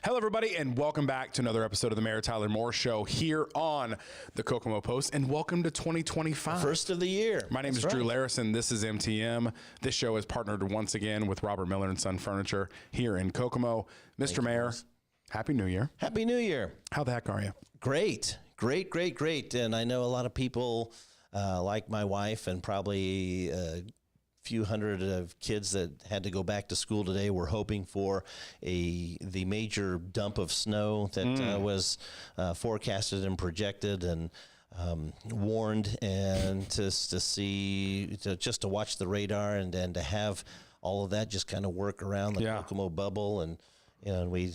Hello, everybody, and welcome back to another episode of the Mayor Tyler Moore Show here on the Kokomo Post, and welcome to 2025. First of the year. My name is Drew Larison. This is MTM. This show is partnered once again with Robert Miller and Son Furniture here in Kokomo. Mr. Mayor, Happy New Year. Happy New Year. How the heck are you? Great. And I know a lot of people like my wife and probably few hundred of kids that had to go back to school today were hoping for the major dump of snow that was forecasted and projected and warned, and just to watch the radar and to have all of that just kind of work around the Kokomo bubble, and we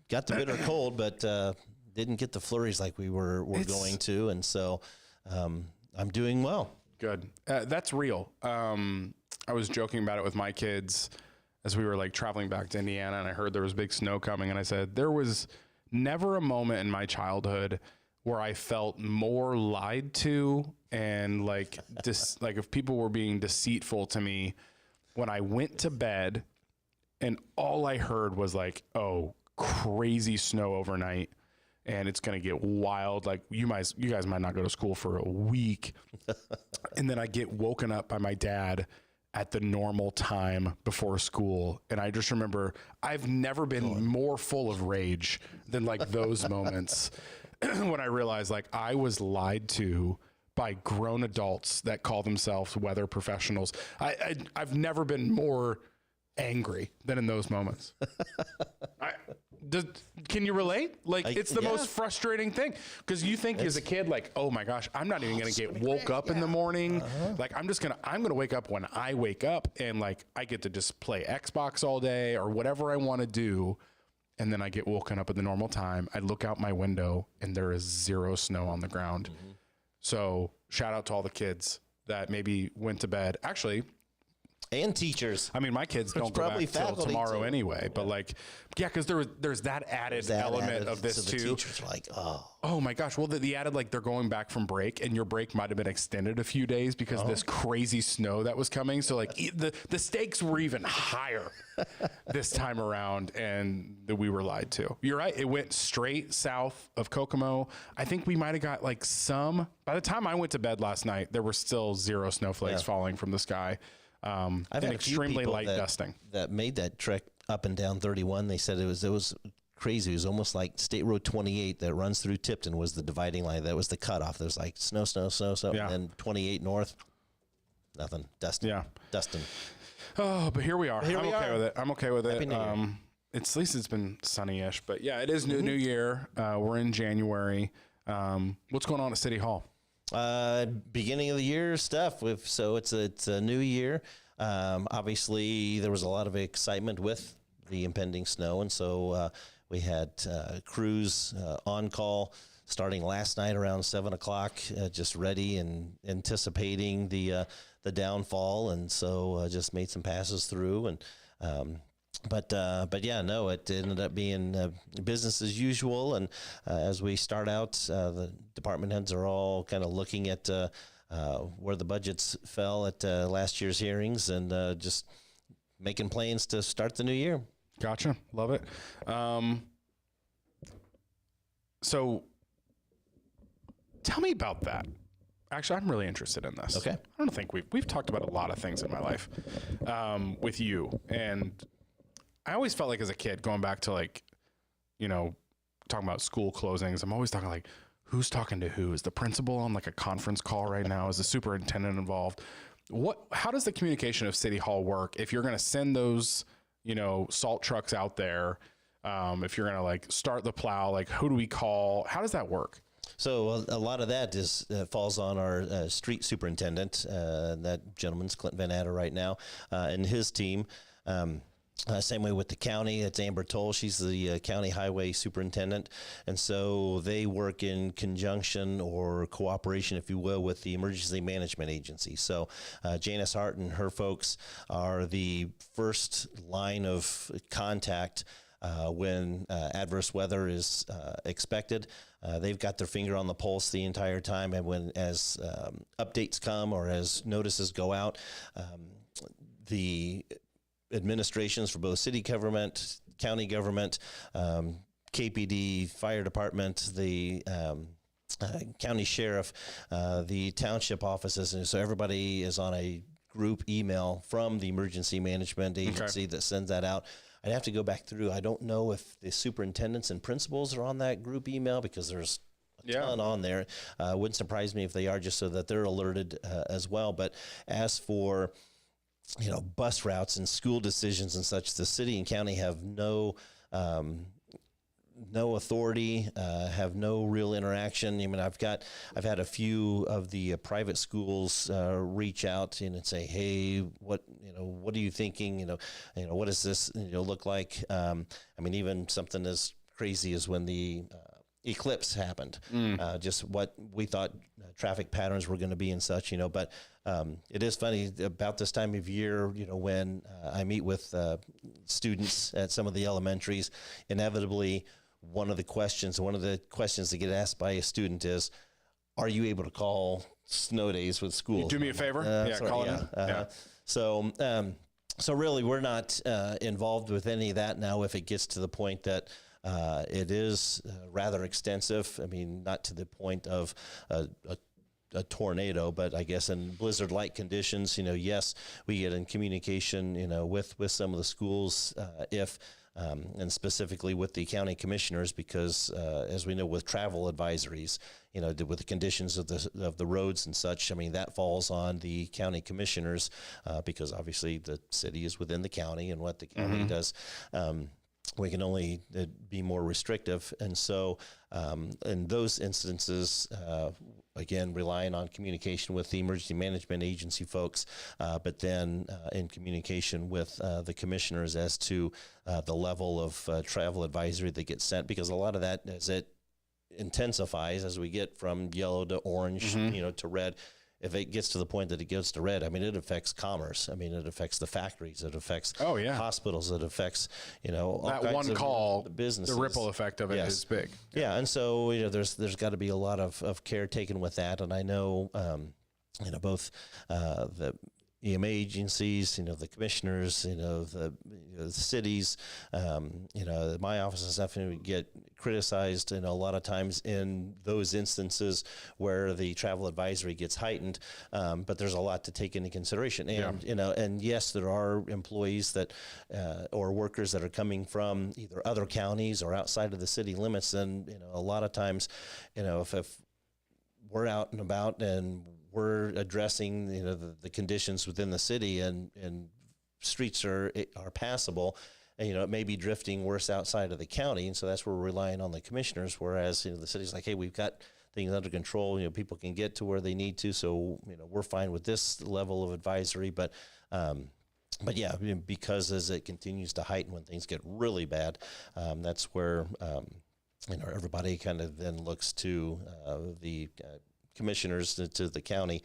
got the bitter cold, but didn't get the flurries like we were going to, and so I'm doing well. Good. That's real. I was joking about it with my kids as we were like traveling back to Indiana, and I heard there was big snow coming, and I said, there was never a moment in my childhood where I felt more lied to and like if people were being deceitful to me when I went to bed and all I heard was like, oh, crazy snow overnight. And it's going to get wild. Like you guys might not go to school for a week. And then I get woken up by my dad at the normal time before school. And I just remember I've never been more full of rage than like those moments when I realized like I was lied to by grown adults that call themselves weather professionals. I've never been more angry than in those moments. Can you relate? Like it's the most frustrating thing, because you think as a kid, like, oh my gosh, I'm not even going to get woke up in the morning. Like I'm going to wake up when I wake up, and like I get to just play Xbox all day or whatever I want to do. And then I get woken up at the normal time. I look out my window and there is zero snow on the ground. So shout out to all the kids that maybe went to bed. Actually, and teachers. I mean, my kids don't go back till tomorrow anyway, but like, because there's that added element of this too. The teachers are like, oh my gosh. Well, the added, like they're going back from break, and your break might've been extended a few days because of this crazy snow that was coming. So like the stakes were even higher this time around, and that we were lied to. You're right. It went straight south of Kokomo. I think we might've got like by the time I went to bed last night, there were still zero snowflakes falling from the sky. I've had extremely light dusting that made that trek up and down 31. They said it was crazy. It was almost like State Road 28 that runs through Tipton was the dividing line. That was the cutoff. There was like snow, and then 28 north, nothing, dusting. Oh, but here we are. I'm okay with it. At least it's been sunny-ish, but yeah, it is new year. We're in January. What's going on at City Hall? Beginning of the year stuff. So it's a new year. Obviously there was a lot of excitement with the impending snow, and so we had crews on call starting last night around 7:00, just ready and anticipating the downfall, and so just made some passes through, and But yeah, no, it ended up being business as usual. And as we start out, the department heads are all kind of looking at where the budgets fell at last year's hearings, and just making plans to start the new year. Gotcha. Love it. So tell me about that. Actually, I'm really interested in this. Okay. I don't think we've talked about a lot of things in my life with you, and I always felt like as a kid, going back to like, talking about school closings, I'm always talking like, who's talking to who? Is the principal on like a conference call right now? Is the superintendent involved? How does the communication of City Hall work if you're going to send those, salt trucks out there? If you're going to like start the plow, like who do we call? How does that work? So a lot of that falls on our street superintendent. That gentleman's Clint Van Adder right now, and his team. Same way with the county. It's Amber Toll. She's the county highway superintendent. And so they work in conjunction or cooperation, if you will, with the emergency management agency. So Janice Hart and her folks are the first line of contact when adverse weather is expected. They've got their finger on the pulse the entire time. And as updates come or as notices go out, the administrations for both city government, county government, KPD, fire department, the county sheriff, the township offices, and so everybody is on a group email from the emergency management agency that sends that out. I'd have to go back through. I don't know if the superintendents and principals are on that group email because there's a ton on there. Wouldn't surprise me if they are, just so that they're alerted as well. But as for bus routes and school decisions and such, the city and county have no authority, have no real interaction. I mean, I've had a few of the private schools reach out and say, "Hey, what are you thinking? What does this look like?" I mean, even something as crazy as when the eclipse happened, just what we thought traffic patterns were going to be and such, but it is funny about this time of year, when I meet with students at some of the elementaries, inevitably one of the questions that get asked by a student is, are you able to call snow days with school? You do me a favor? Call it. So really, we're not involved with any of that now. If it gets to the point that it is rather extensive, I mean, not to the point of a tornado, but I guess in blizzard-like conditions, yes, we get in communication, with some of the schools, and specifically with the county commissioners, because as we know, with travel advisories, with the conditions of the roads and such, I mean, that falls on the county commissioners, because obviously the city is within the county, and what the county does, we can only be more restrictive. And so in those instances, again, relying on communication with the emergency management agency folks, but then in communication with the commissioners as to the level of travel advisory that gets sent, because a lot of that, as it intensifies, as we get from yellow to orange, to red, if it gets to the point that it goes to red, I mean, it affects commerce. I mean, it affects the factories. It affects hospitals. It affects, all that kinds one of call, businesses. the ripple effect of it is big. Yeah. And so, there's got to be a lot of care taken with that. And I know, both the EMA agencies, the commissioners, the cities, my office and stuff, we get criticized, a lot of times in those instances where the travel advisory gets heightened. But there's a lot to take into consideration. And, and yes, there are employees that, or workers that are coming from either other counties or outside of the city limits. And, a lot of times, if we're out and about and we're addressing, the conditions within the city, and streets are passable, and, it may be drifting worse outside of the county. And so that's where we're relying on the commissioners. Whereas, the city's like, hey, we've got things under control. People can get to where they need to. So, we're fine with this level of advisory. But yeah, because as it continues to heighten when things get really bad, that's where, everybody kind of then looks to the commissioners, to the county,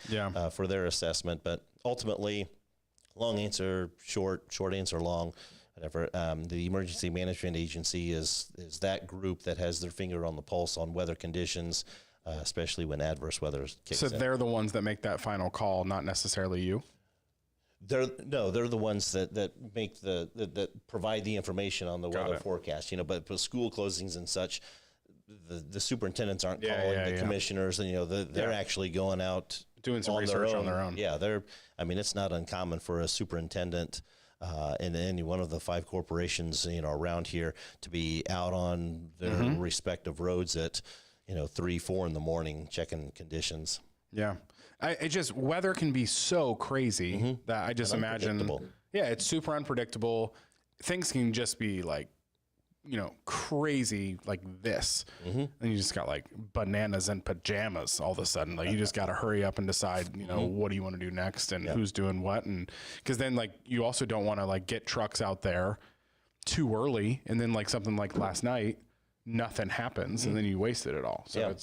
for their assessment. But ultimately, long answer short, short answer long, whatever. The emergency management agency is that group that has their finger on the pulse on weather conditions, especially when adverse weather kicks in. So they're the ones that make that final call, not necessarily you? They're the ones that make that provide the information on the weather forecast, but for school closings and such, the superintendents aren't calling the commissioners, and they're actually going out doing some research on their own. Yeah, it's not uncommon for a superintendent in any one of the 5 corporations around here to be out on their respective roads at 3, 4 in the morning checking conditions. Yeah. Weather can be so crazy that I just imagine. Yeah, it's super unpredictable. Things can just be like, crazy like this. And you just got like bananas and pajamas all of a sudden. Like you just got to hurry up and decide, what do you want to do next and who's doing what. And because then like you also don't want to like get trucks out there too early. And then like something like last night, nothing happens, and then you wasted it all. So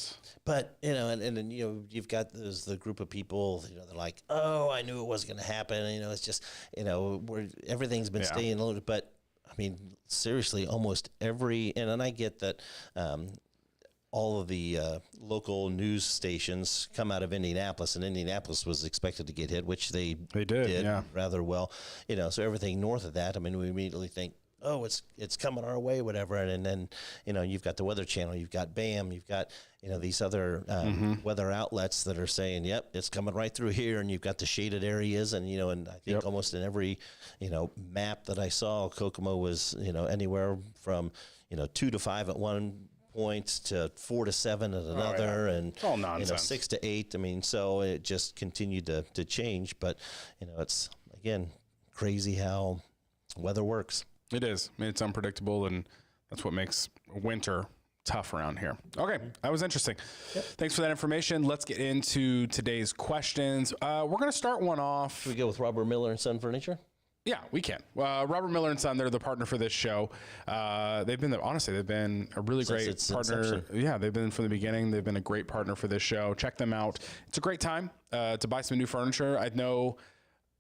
but and then you've got the group of people they're like, oh, I knew it wasn't going to happen. It's just where everything's been staying loaded. But I mean, seriously, almost every and I get that all of the local news stations come out of Indianapolis, and Indianapolis was expected to get hit, which they did rather well. So everything north of that, I mean, we immediately think, oh, it's coming our way, whatever. And then, you've got the Weather Channel, you've got BAM, you've got, these other weather outlets that are saying, yep, it's coming right through here. And you've got the shaded areas. And, and I think almost in every, map that I saw, Kokomo was, anywhere from, 2 to 5 at one points to 4 to 7 at another, and it's all nonsense. 6 to 8. I mean, so it just continued to change. But, it's, again, crazy how weather works. It is. I mean, it's unpredictable, and that's what makes winter tough around here. Okay, that was interesting. Yep. Thanks for that information. Let's get into today's questions. We're going to start one off. Should we go with Robert Miller and Son Furniture? Yeah, we can. Robert Miller and Son, they're the partner for this show. They've been a really great partner. Inception. Yeah, they've been from the beginning. They've been a great partner for this show. Check them out. It's a great time to buy some new furniture. I know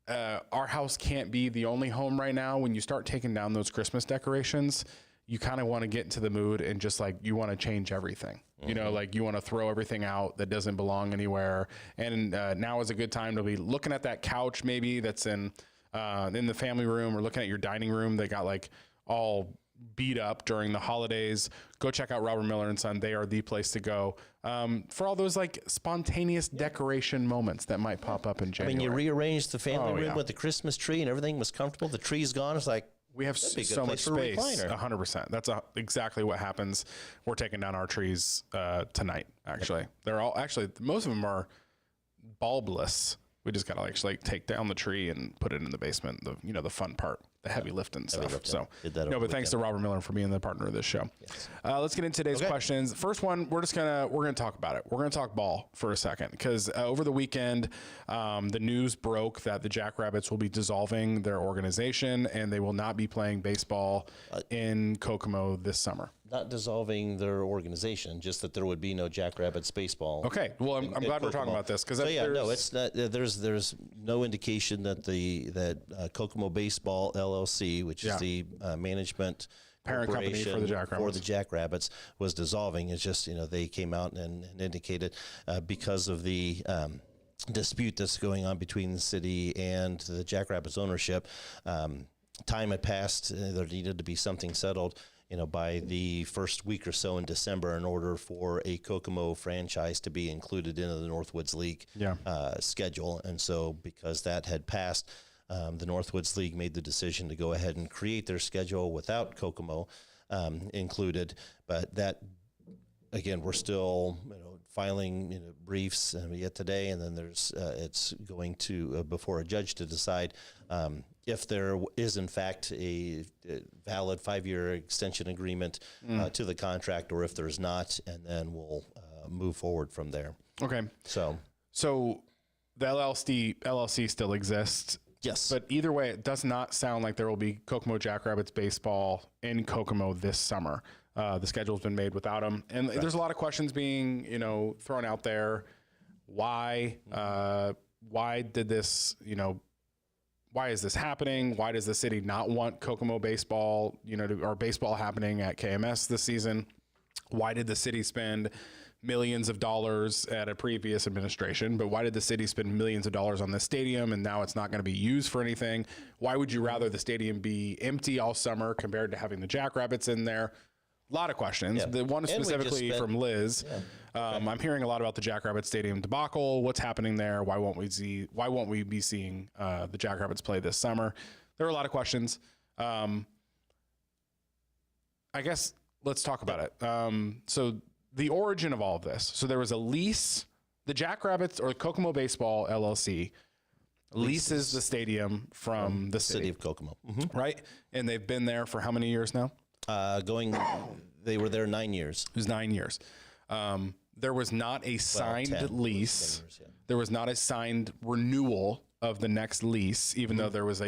our house can't be the only home right now. When you start taking down those Christmas decorations, you kind of want to get into the mood and just you want to change everything. Mm-hmm. You want to throw everything out that doesn't belong anywhere. And now is a good time to be looking at that couch maybe that's in the family room, or looking at your dining room that got all beat up during the holidays. Go check out Robert Miller and Son. They are the place to go for all those spontaneous decoration moments that might pop up in January. I mean, you rearranged the family room with the Christmas tree and everything was comfortable. The tree's gone. It's we have so much space. 100%. That's exactly what happens. We're taking down our trees tonight. Actually, they're all most of them are bulbless. We just gotta actually take down the tree and put it in the basement. The fun part, the heavy lifting stuff. So but thanks to Robert Miller for being the partner of this show. Yes. Let's get into today's questions. First one, we're gonna talk about it. We're gonna talk ball for a second, because over the weekend, the news broke that the Jackrabbits will be dissolving their organization and they will not be playing baseball in Kokomo this summer. Not dissolving their organization, just that there would be no Jackrabbits baseball. Okay, well, I'm glad we're talking about this, because it's not. There's no indication that Kokomo Baseball LLC, which is the management parent company for the Jackrabbits, was dissolving. It's just they came out and indicated because of the dispute that's going on between the city and the Jackrabbits ownership. Time had passed. There needed to be something settled, by the first week or so in December, in order for a Kokomo franchise to be included into the Northwoods League schedule. And so because that had passed, the Northwoods League made the decision to go ahead and create their schedule without Kokomo included. But that, again, we're still filing briefs yet today, and then there's it's going to before a judge to decide if there is in fact a valid 5-year extension agreement to the contract, or if there's not, and then we'll move forward from there. Okay. So the LLC still exists. Yes. But either way, it does not sound like there will be Kokomo Jackrabbits baseball in Kokomo this summer. The schedule's been made without them. And there's a lot of questions being, thrown out there. Why did this, why is this happening? Why does the city not want Kokomo baseball, or baseball happening at KMS this season? Why did the city spend millions of dollars at a previous administration, but why did the city spend millions of dollars on this stadium and now it's not going to be used for anything? Why would you rather the stadium be empty all summer compared to having the Jackrabbits in there? A lot of questions. The one specifically from Liz. I'm hearing a lot about the Jackrabbit Stadium debacle. What's happening there? Why won't we be seeing the Jackrabbits play this summer? There are a lot of questions. I guess let's talk about it. So the origin of all of this. So there was a lease. The Jackrabbits, or Kokomo Baseball LLC, leases the stadium from the city of Kokomo, right? And they've been there for how many years now? They were there 9 years. It was 9 years. There was not a signed 10 lease. 10 years, yeah. There was not a signed renewal of the next lease, even though there was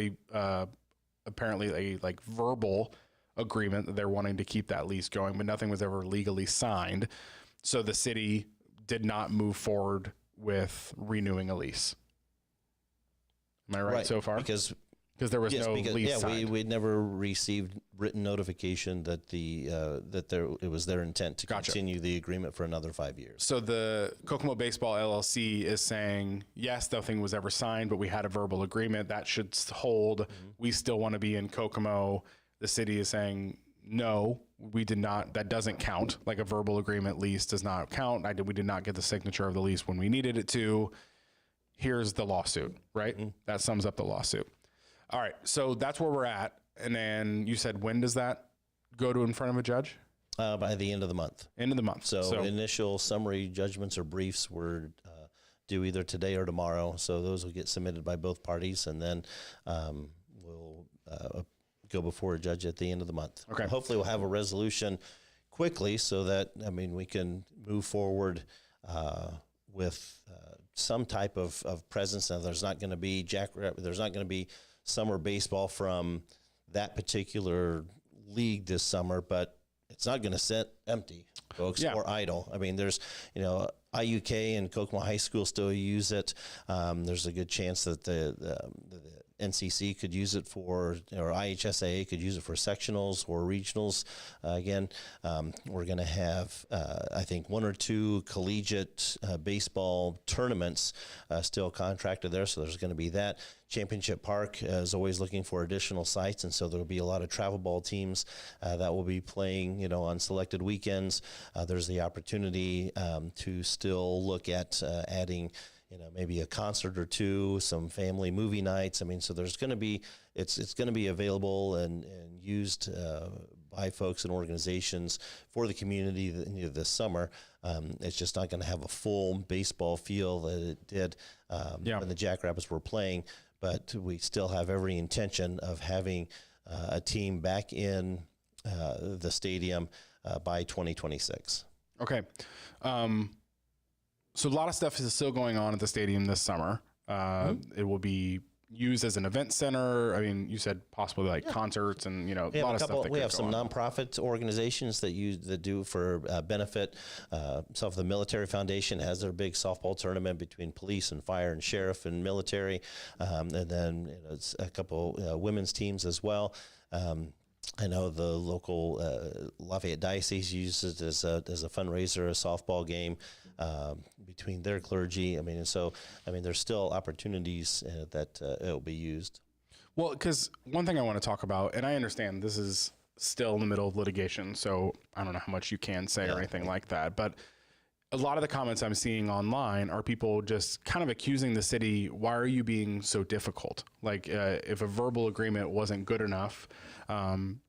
apparently a verbal agreement that they're wanting to keep that lease going, but nothing was ever legally signed. So the city did not move forward with renewing a lease. Am I right so far? Because there was no lease signed. we never received written notification that it was their intent to continue the agreement for another 5 years. So the Kokomo Baseball LLC is saying, yes, nothing was ever signed, but we had a verbal agreement that should hold. We still want to be in Kokomo. the city is saying, no, we did not, that doesn't count. Like a verbal agreement lease does not count. We did not get the signature of the lease when we needed it to. Here's the lawsuit, right? That sums up the lawsuit. All right. So that's where we're at. And then you said, when does that go to in front of a judge? By the end of the month. End of the month. So initial summary judgments or briefs were due either today or tomorrow. So those will get submitted by both parties, and then we'll go before a judge at the end of the month. Okay. Hopefully we'll have a resolution quickly so that, we can move forward with some type of presence. Now, there's not going to be summer baseball from that particular league this summer, but it's not going to sit empty, folks, or idle. there's, IUK and Kokomo High School still use it. There's a good chance that the NCC could use it or IHSAA could use it for sectionals or regionals. Again, we're going to have, I think, 1 or 2 collegiate baseball tournaments still contracted there. So there's going to be that. Championship Park is always looking for additional sites, and so there'll be a lot of travel ball teams that will be playing, on selected weekends. There's the opportunity to still look at adding, maybe a concert or 2, some family movie nights. So there's going to be, it's going to be available and used by folks and organizations for the community this summer. It's just not going to have a full baseball feel that it did when the Jackrabbits were playing. But we still have every intention of having a team back in the stadium by 2026. Okay. So a lot of stuff is still going on at the stadium this summer. It will be used as an event center. You said possibly like concerts and, a lot of stuff. We have some nonprofit organizations that do for benefit. So the Military Foundation has their big softball tournament between police and fire and sheriff and military. And then it's a couple women's teams as well. I know the local Lafayette Diocese uses it as a fundraiser, a softball game between their clergy. There's still opportunities that it will be used. Well, because one thing I want to talk about, and I understand this is still in the middle of litigation, so I don't know how much you can say or anything like that, but a lot of the comments I'm seeing online are people just kind of accusing the city, why are you being so difficult? Like if a verbal agreement wasn't good enough,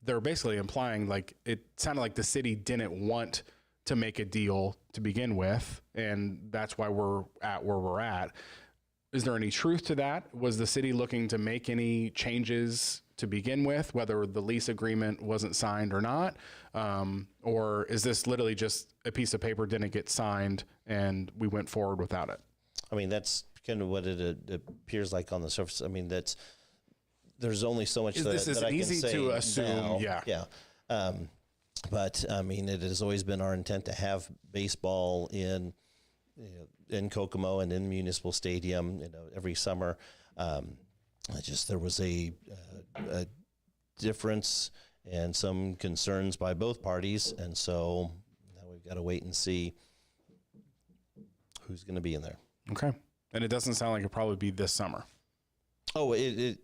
they're basically implying like it sounded like the city didn't want to make a deal to begin with, and that's why we're at where we're at. Is there any truth to that? Was the city looking to make any changes to begin with, whether the lease agreement wasn't signed or not? Or is this literally just a piece of paper didn't get signed and we went forward without it? That's kind of what it appears like on the surface. There's only so much that I can say. This is easy to assume. Now. Yeah. But it has always been our intent to have baseball in Kokomo and in Municipal Stadium, every summer. There was a difference and some concerns by both parties, and so now we've got to wait and see who's going to be in there. Okay, and it doesn't sound like it'll probably be this summer. Oh, it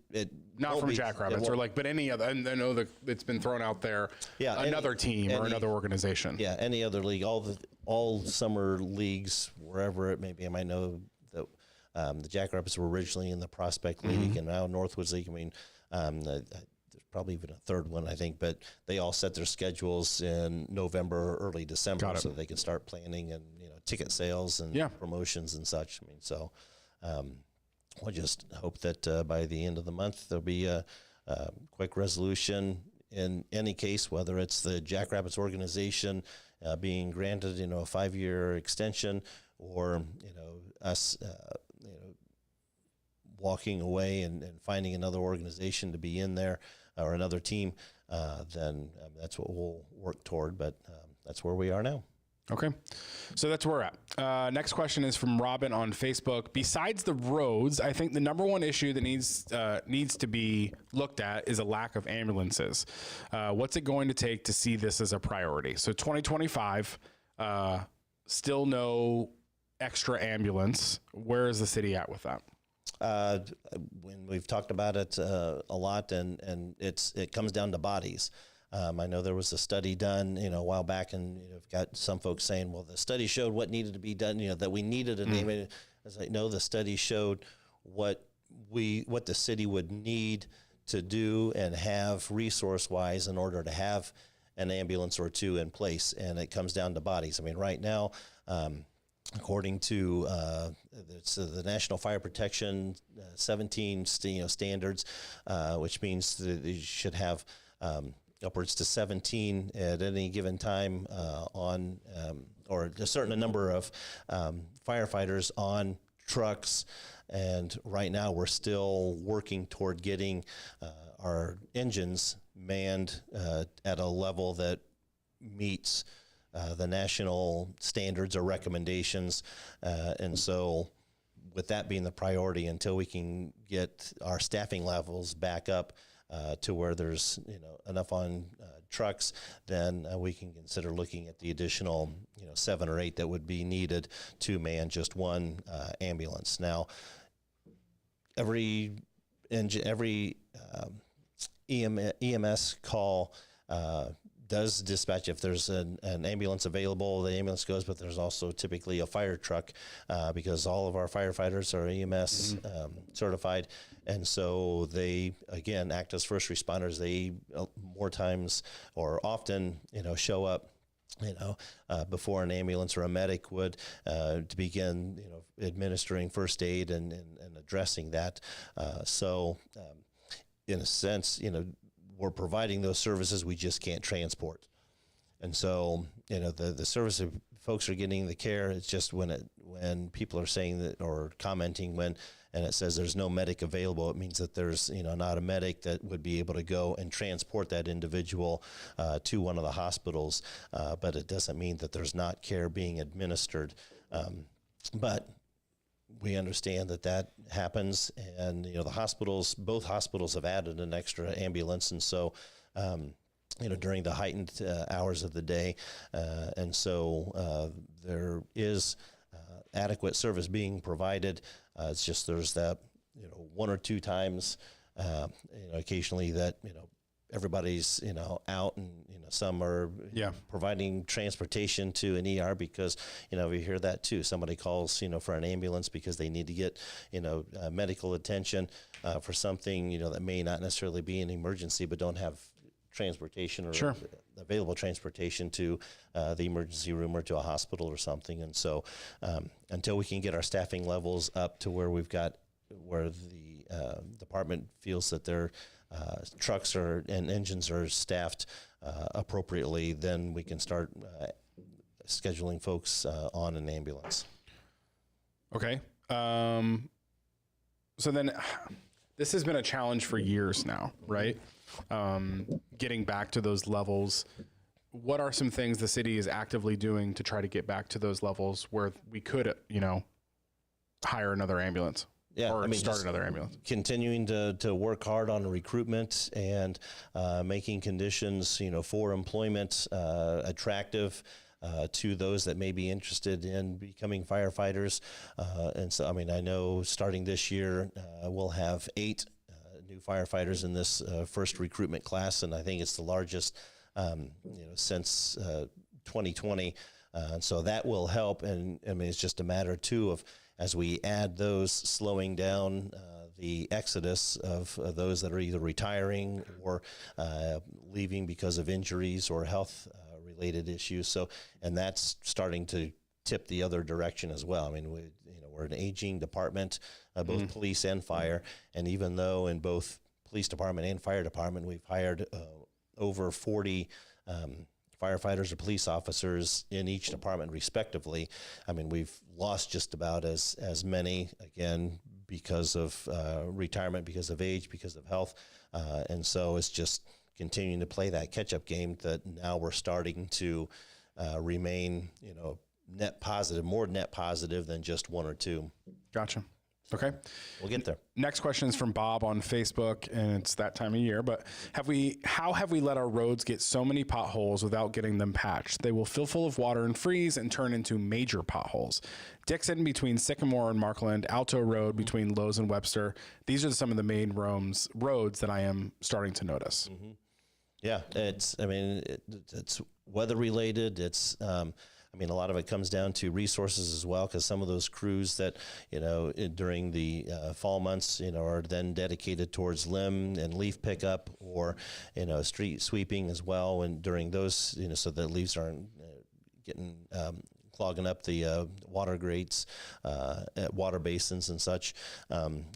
not from Jackrabbits but any other. I know that it's been thrown out there. Yeah, another team or another organization. Yeah, any other league, all summer leagues, wherever it may be. I might know that the Jackrabbits were originally in the Prospect League, and now Northwoods League. There's probably even a third one, I think, but they all set their schedules in November or early December so they can start planning and ticket sales and promotions and such. We'll just hope that by the end of the month there'll be a quick resolution in any case, whether it's the Jackrabbits organization being granted, a 5-year extension, or us, walking away and finding another organization to be in there or another team. Then that's what we'll work toward. But that's where we are now. Okay, so that's where we're at. Next question is from Robin on Facebook. Besides the roads, I think the number one issue that needs to be looked at is a lack of ambulances. What's it going to take to see this as a priority? So 2025, still no extra ambulance. Where is the city at with that? When we've talked about it a lot, and it comes down to bodies. I know there was a study done, a while back, and you've got some folks saying, well, the study showed what needed to be done, that we needed a name. I was like, no, the study showed what the city would need to do and have resource-wise in order to have an ambulance or two in place, and it comes down to bodies. I mean, right now, according to the National Fire Protection 17 standards, which means that you should have upwards to 17 at any given time or a certain number of firefighters on trucks. And right now we're still working toward getting our engines manned at a level that meets the national standards or recommendations. And so with that being the priority, until we can get our staffing levels back up to where there's enough on trucks, then we can consider looking at the additional 7 or 8 that would be needed to man just one ambulance. Now, every EMS call does dispatch. If there's an ambulance available, the ambulance goes, but there's also typically a fire truck because all of our firefighters are EMS certified. And so they, again, act as first responders. They more times or often, show up, before an ambulance or a medic would to begin, administering first aid and addressing that. So in a sense, we're providing those services, we just can't transport. And so, the service of folks are getting the care. It's just when people are saying that or commenting and it says there's no medic available, it means that there's, not a medic that would be able to go and transport that individual to one of the hospitals. But it doesn't mean that there's not care being administered. But we understand that happens, and both hospitals have added an extra ambulance, and so during the heightened hours of the day, and so there is adequate service being provided. It's just there's that 1 or 2 times occasionally that everybody's out, and some are providing transportation to an ER because we hear that too. Somebody calls for an ambulance because they need to get medical attention for something that may not necessarily be an emergency, but don't have transportation or available transportation to the emergency room or to a hospital or something. And so until we can get our staffing levels up to where where the department feels that their trucks and engines are staffed appropriately, then we can start scheduling folks on an ambulance. Okay. So then this has been a challenge for years now, right? Getting back to those levels. What are some things the city is actively doing to try to get back to those levels where we could, hire another ambulance? Yeah, or start another ambulance. Continuing to work hard on recruitment and making conditions, for employment attractive to those that may be interested in becoming firefighters. And so, I know starting this year, we'll have 8 new firefighters in this first recruitment class, and I think it's the largest, since 2020. And so that will help. And it's just a matter too of, as we add those, slowing down the exodus of those that are either retiring or leaving because of injuries or health related issues. So, and that's starting to tip the other direction as well. We're an aging department, both police and fire. And even though in both police department and fire department, we've hired over 40 firefighters or police officers in each department respectively, we've lost just about as many, again, because of retirement, because of age, because of health. And so it's just continuing to play that catch-up game that now we're starting to remain, net positive, more net positive than just 1 or 2. Gotcha. Okay. We'll get there. Next question is from Bob on Facebook, and it's that time of year. But how have we let our roads get so many potholes without getting them patched? They will fill full of water and freeze and turn into major potholes. Dixon between Sycamore and Markland, Alto Road between Lowe's and Webster. These are some of the main roads that I am starting to notice. Mm-hmm. Yeah, it's weather related. It's a lot of it comes down to resources as well, because some of those crews that, during the fall months, are then dedicated towards limb and leaf pickup, or, street sweeping as well. And during those, so that leaves aren't getting clogging up the water grates at water basins and such.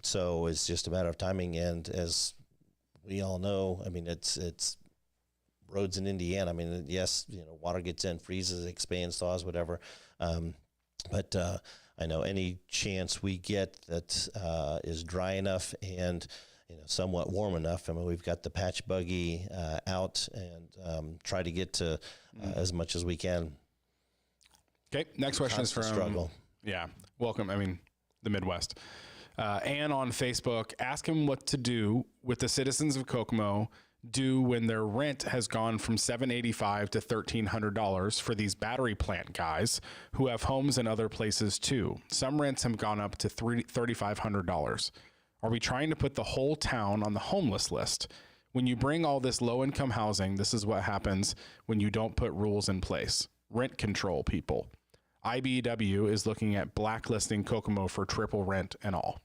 So it's just a matter of timing. And as we all know, it's roads in Indiana. Yes, water gets in, freezes, expands, thaws, whatever. But I know any chance we get that is dry enough and somewhat warm enough. We've got the patch buggy out and try to get to as much as we can. Okay, next question is from struggle. Yeah, welcome. The Midwest. Ann on Facebook, ask him what to do with the citizens of Kokomo do when their rent has gone from $785 to $1,300 for these battery plant guys who have homes in other places too. Some rents have gone up to $3,500. Are we trying to put the whole town on the homeless list? When you bring all this low-income housing, this is what happens when you don't put rules in place. Rent control, people. IBEW is looking at blacklisting Kokomo for triple rent and all.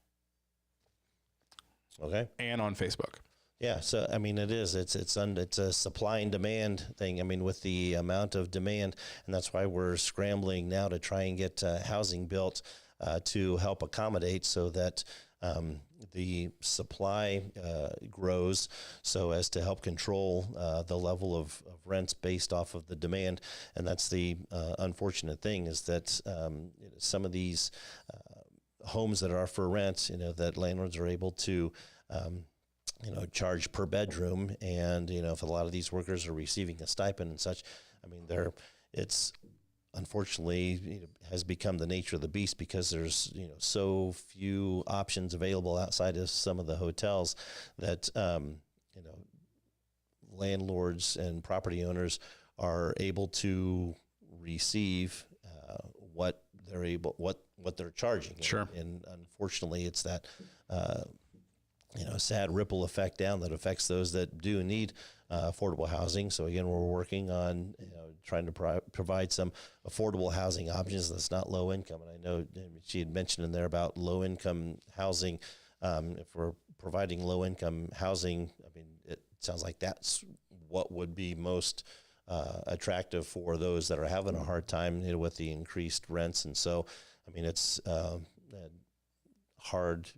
Okay. And on Facebook. Yeah, so it is. It's a supply and demand thing. With the amount of demand, and that's why we're scrambling now to try and get housing built to help accommodate, so that the supply grows, so as to help control the level of rents based off of the demand. And that's the unfortunate thing, is that some of these homes that are for rent, that landlords are able to charge per bedroom. And, if a lot of these workers are receiving a stipend and such, it's unfortunately has become the nature of the beast, because there's, so few options available outside of some of the hotels that, landlords and property owners are able to receive what they're charging. Sure. And unfortunately, it's that, sad ripple effect down that affects those that do need affordable housing. So again, we're working on trying to provide some affordable housing options that's not low income. And I know she had mentioned in there about low income housing. If we're providing low income housing, it sounds like that's what would be most attractive for those that are having a hard time with the increased rents. And so, it's hard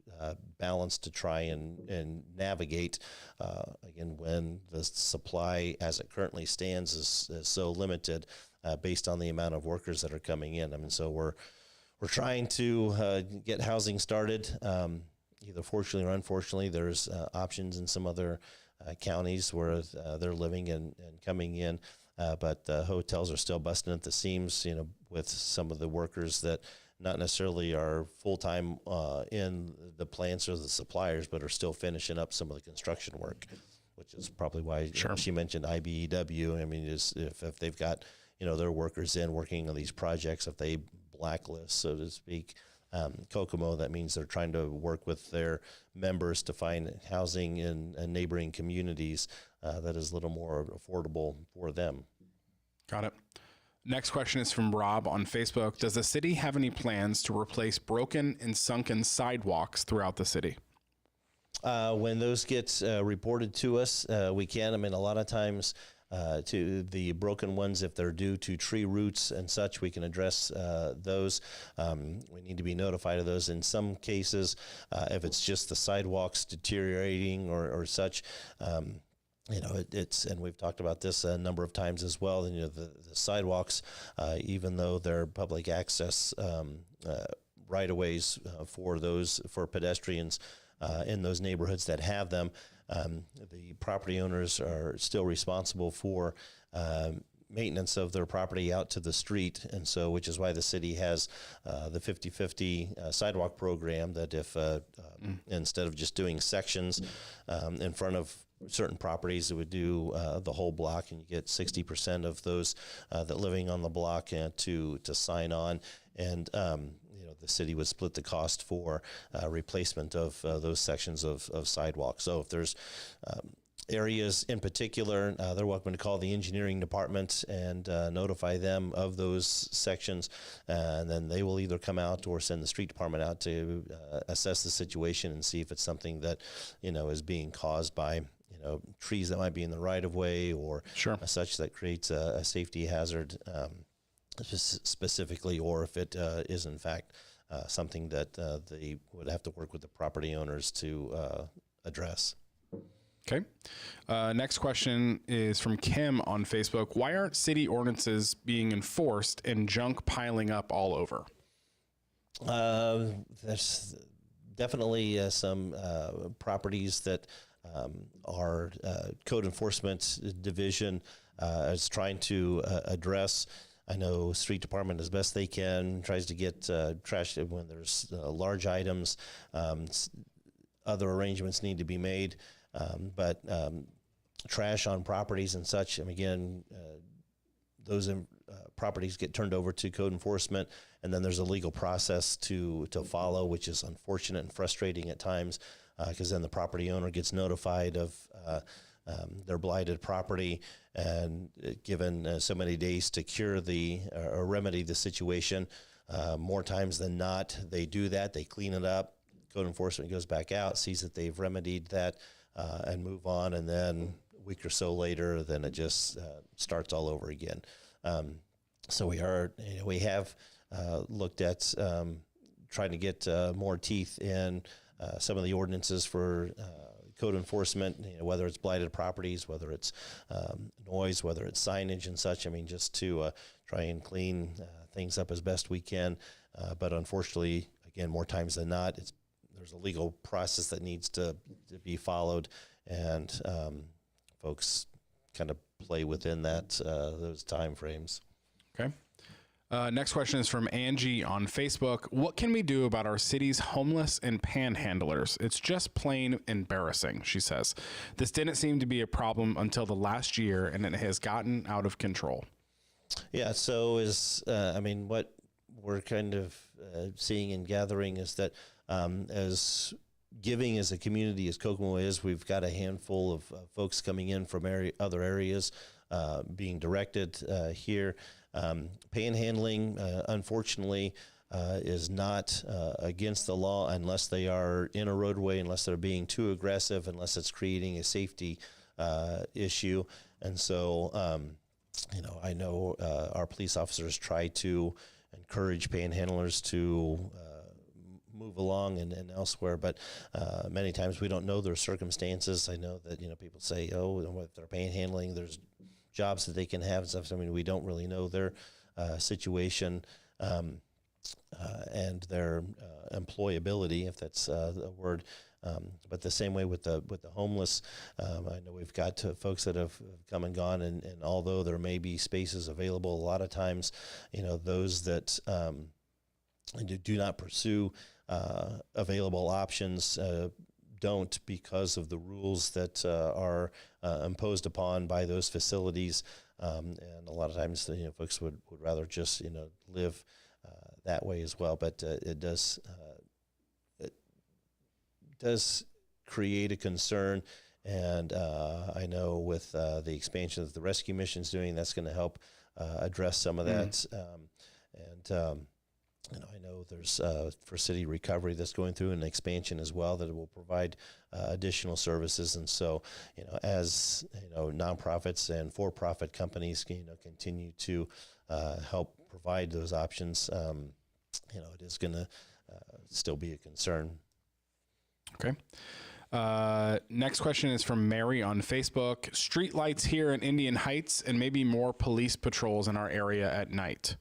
balance to try and navigate, again, when the supply as it currently stands is so limited based on the amount of workers that are coming in. So we're trying to get housing started, either fortunately or unfortunately. There's options in some other counties where they're living and coming in, but hotels are still busting at the seams, with some of the workers that not necessarily are full-time in the plants or the suppliers, but are still finishing up some of the construction work, which is probably why she mentioned IBEW. If they've got, their workers in working on these projects, if they blacklist, so to speak, Kokomo, that means they're trying to work with their members to find housing in neighboring communities that is a little more affordable for them. Got it. Next question is from Rob on Facebook. Does the city have any plans to replace broken and sunken sidewalks throughout the city? When those get reported to us, we can. A lot of times to the broken ones, if they're due to tree roots and such, we can address those. We need to be notified of those. In some cases, if it's just the sidewalks deteriorating or such, and we've talked about this a number of times as well. And, the sidewalks, even though they're public access right-of-ways for pedestrians in those neighborhoods that have them, the property owners are still responsible for maintenance of their property out to the street. And so, which is why the city has the 50/50 sidewalk program, that if instead of just doing sections in front of certain properties, it would do the whole block, and you get 60% of those that living on the block to sign on. And the city would split the cost for replacement of those sections of sidewalk. So if there's areas in particular, they're welcome to call the engineering department and notify them of those sections, and then they will either come out or send the street department out to assess the situation and see if it's something that is being caused by trees that might be in the right of way or such that creates a safety hazard specifically, or if it is in fact something that they would have to work with the property owners to address. Okay. Next question is from Kim on Facebook. Why aren't city ordinances being enforced and junk piling up all over? There's definitely some properties that our code enforcement division is trying to address. I know street department, as best they can, tries to get trash when there's large items. Other arrangements need to be made. But trash on properties and such, and again, those properties get turned over to code enforcement, and then there's a legal process to follow, which is unfortunate and frustrating at times, because then the property owner gets notified of their blighted property, and given so many days to cure or remedy the situation. More times than not, they do that. They clean it up. Code enforcement goes back out, sees that they've remedied that, and move on. And then a week or so later, then it just starts all over again. So we have looked at trying to get more teeth in some of the ordinances for code enforcement, whether it's blighted properties, whether it's noise, whether it's signage and such. I mean, just to try and clean things up as best we can. But unfortunately, again, more times than not, there's a legal process that needs to be followed, and folks kind of play within those time frames. Okay. Next question is from Angie on Facebook. What can we do about our city's homeless and panhandlers? It's just plain embarrassing, she says. This didn't seem to be a problem until the last year, and it has gotten out of control. Yeah, so what we're kind of seeing and gathering is that as giving as a community as Kokomo is, we've got a handful of folks coming in from other areas being directed here. Panhandling, unfortunately, is not against the law unless they are in a roadway, unless they're being too aggressive, unless it's creating a safety issue. And so, I know our police officers try to encourage panhandlers to move along and elsewhere, but many times we don't know their circumstances. I know that people say, oh, if they're panhandling, there's jobs that they can have and stuff. I mean, we don't really know their situation and their employability, if that's a word. But the same way with the homeless, I know we've got folks that have come and gone, and although there may be spaces available, a lot of times, those that do not pursue available options don't, because of the rules that are imposed upon by those facilities, and a lot of times folks would rather just live that way as well. But it does create a concern, and I know with the expansion that the rescue mission's doing, that's going to help address some of that. I know there's for city recovery that's going through an expansion as well, that it will provide additional services. And so, as nonprofits and for-profit companies continue to help provide those options, it is going to still be a concern. Okay. Next question is from Mary on Facebook. Street lights here in Indian Heights, and maybe more police patrols in our area at night.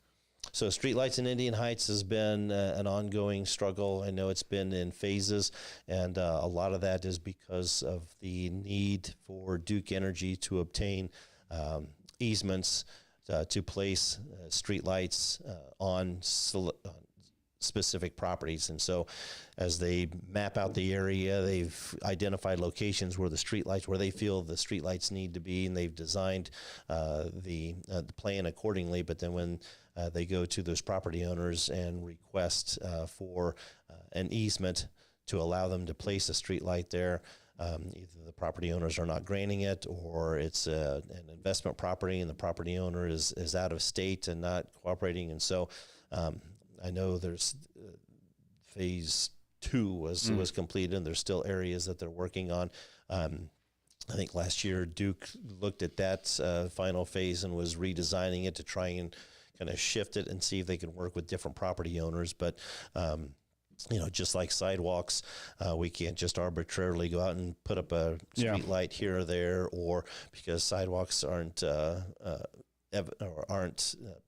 So streetlights in Indian Heights has been an ongoing struggle. I know it's been in phases, and a lot of that is because of the need for Duke Energy to obtain easements to place street lights on specific properties. And so as they map out the area, they've identified locations where the streetlights, where they feel the streetlights need to be, and they've designed the plan accordingly. But then when they go to those property owners and request for an easement to allow them to place a streetlight there, either the property owners are not granting it, or it's an investment property and the property owner is out of state and not cooperating. And so I know there's phase 2 was completed, and there's still areas that they're working on. I think last year Duke looked at that final phase and was redesigning it to try and kind of shift it and see if they can work with different property owners. But just like sidewalks, we can't just arbitrarily go out and put up a street light here or there, or because sidewalks aren't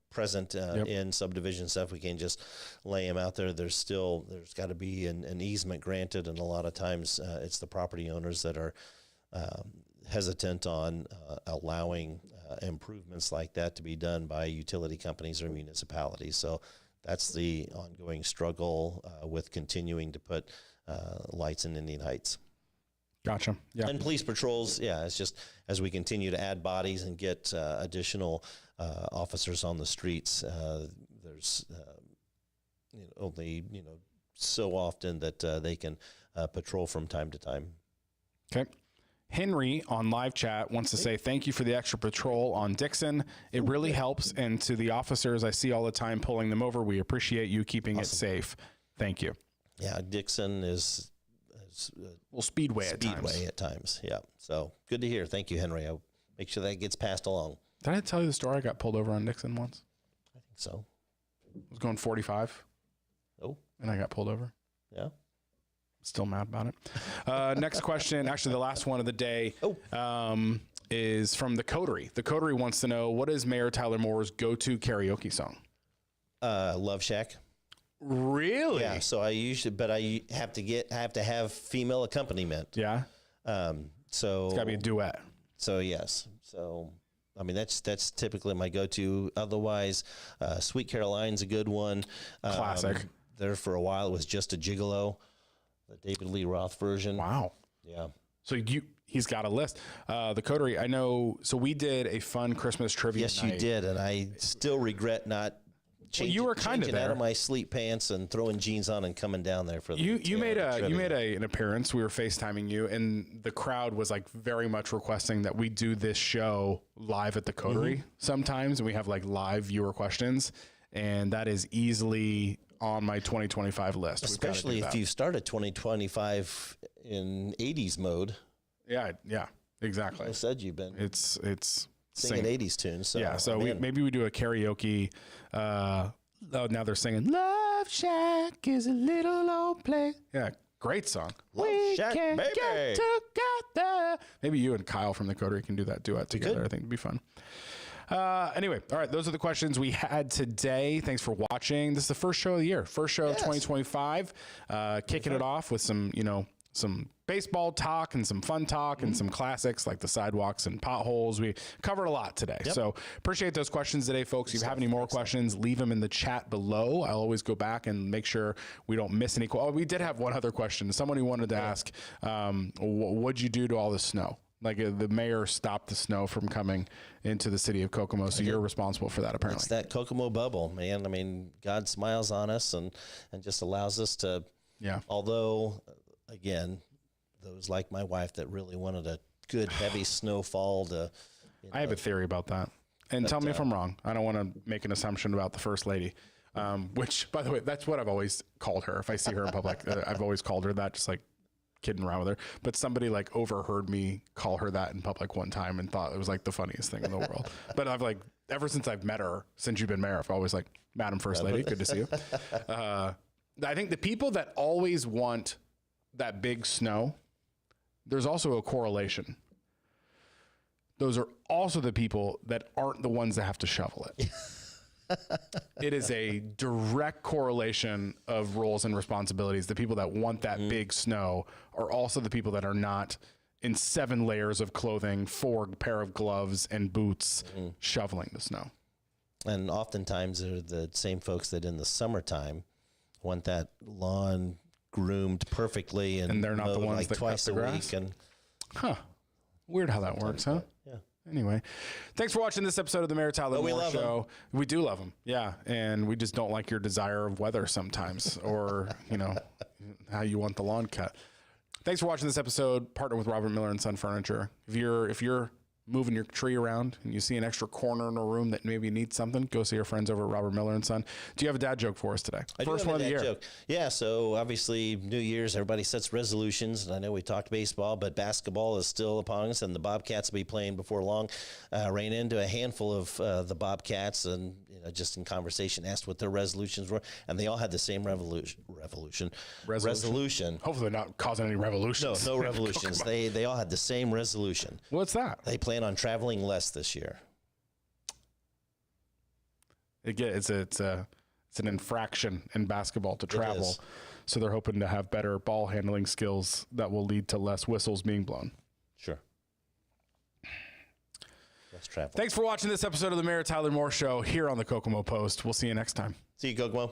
present in subdivision stuff, we can't just lay them out there. There's got to be an easement granted, and a lot of times it's the property owners that are hesitant on allowing improvements like that to be done by utility companies or municipalities. So that's the ongoing struggle with continuing to put lights in Indian Heights. Gotcha. Yeah. And police patrols, it's just as we continue to add bodies and get additional officers on the streets, there's only so often that they can patrol from time to time. Okay. Henry on live chat wants to say thank you for the extra patrol on Dixon. It really helps. And to the officers I see all the time pulling them over, we appreciate you keeping it safe. Thank you. Yeah, Dixon is Speedway at times. Yeah. So good to hear. Thank you, Henry. I'll make sure that gets passed along. Did I tell you the story? I got pulled over on Dixon once. I think so. I was going 45. Oh. And I got pulled over. Yeah. Still mad about it. Next question, actually the last one of the day, is from the Coterie. The Coterie wants to know, what is Mayor Tyler Moore's go-to karaoke song? Love Shack. Really? Yeah. So I have to have female accompaniment. Yeah. So it's gotta be a duet. So yes. So I mean that's typically my go-to. Otherwise, Sweet Caroline's a good one. Classic. There for a while it was Just a Gigolo, the David Lee Roth version. Wow. Yeah. So he's got a list. The Coterie, I know. So we did a fun Christmas trivia Yes, night. you did, and I still regret not. You were kind of there. Out of my sleep pants and throwing jeans on and coming down there for the you made an appearance. We were FaceTiming you, and the crowd was like very much requesting that we do this show live at the Coterie sometimes, and we have like live viewer questions, and that is easily on my 2025 list. Especially if you started 2025 in 80s mode. Yeah, exactly. I said you've been. It's singing 80s tunes. So yeah, so maybe we do a karaoke. Now they're singing "Love Shack is a little old place." Yeah, great song. Love Shack, can baby. Get together. Maybe you and Kyle from the Coterie can do that duet together. I think it'd be fun. Anyway, all right, those are the questions we had today. Thanks for watching. This is the first show of the year, first show of 2025. Kicking it off with some baseball talk and some fun talk and some classics like the sidewalks and potholes. We covered a lot today. So appreciate those questions today, folks. If you have any more questions, leave them in the chat below. I'll always go back and make sure we don't miss any. We did have one other question. Someone who wanted to ask, what'd you do to all the snow? Like the mayor stopped the snow from coming into the city of Kokomo, so you're responsible for that, apparently. It's that Kokomo bubble, man. I mean, God smiles on us and just allows us to. Yeah. Although, again, those like my wife that really wanted a good heavy snowfall to. I have a theory about that, and tell me if I'm wrong. I don't want to make an assumption about the first lady, which, by the way, that's what I've always called her. If I see her in public, I've always called her that, just like kidding around with her. But somebody like overheard me call her that in public one time and thought it was like the funniest thing in the world. But I've like, ever since I've met her, since you've been mayor, I've always like, Madam First Lady, good to see you. I think the people that always want that big snow, there's also a correlation. Those are also the people that aren't the ones that have to shovel it. It is a direct correlation of roles and responsibilities. The people that want that big snow are also the people that are not in 7 layers of clothing, 4 pair of gloves and boots shoveling the snow. And oftentimes they're the same folks that in the summertime want that lawn groomed perfectly and they're not the mowed ones like that twice cut the a grass? week. And Huh. Weird how that works, huh? yeah. Anyway, thanks for watching this episode of the Mayor Tyler Moore Show. We do love them. Yeah. And we just don't like your desire of weather sometimes or, how you want the lawn cut. Thanks for watching this episode. Partner with Robert Miller and Son Furniture. If you're moving your tree around and you see an extra corner in a room that maybe needs something, go see your friends over at Robert Miller and Son. Do you have a dad joke for us today? First one of the year. Joke. Yeah, so obviously New Year's, everybody sets resolutions, and I know we talked baseball, but basketball is still upon us, and the Bobcats will be playing before long. Ran into a handful of the Bobcats, and just in conversation, asked what their resolutions were, and they all had the same resolution. Hopefully they're not causing any revolutions. No revolutions. They all had the same resolution. What's that? They plan on traveling less this year. It's an infraction in basketball to travel. So they're hoping to have better ball handling skills that will lead to less whistles being blown. Sure. Let's travel. Thanks for watching this episode of the Mayor Tyler Moore Show here on the Kokomo Post. We'll see you next time. See you, Kokomo.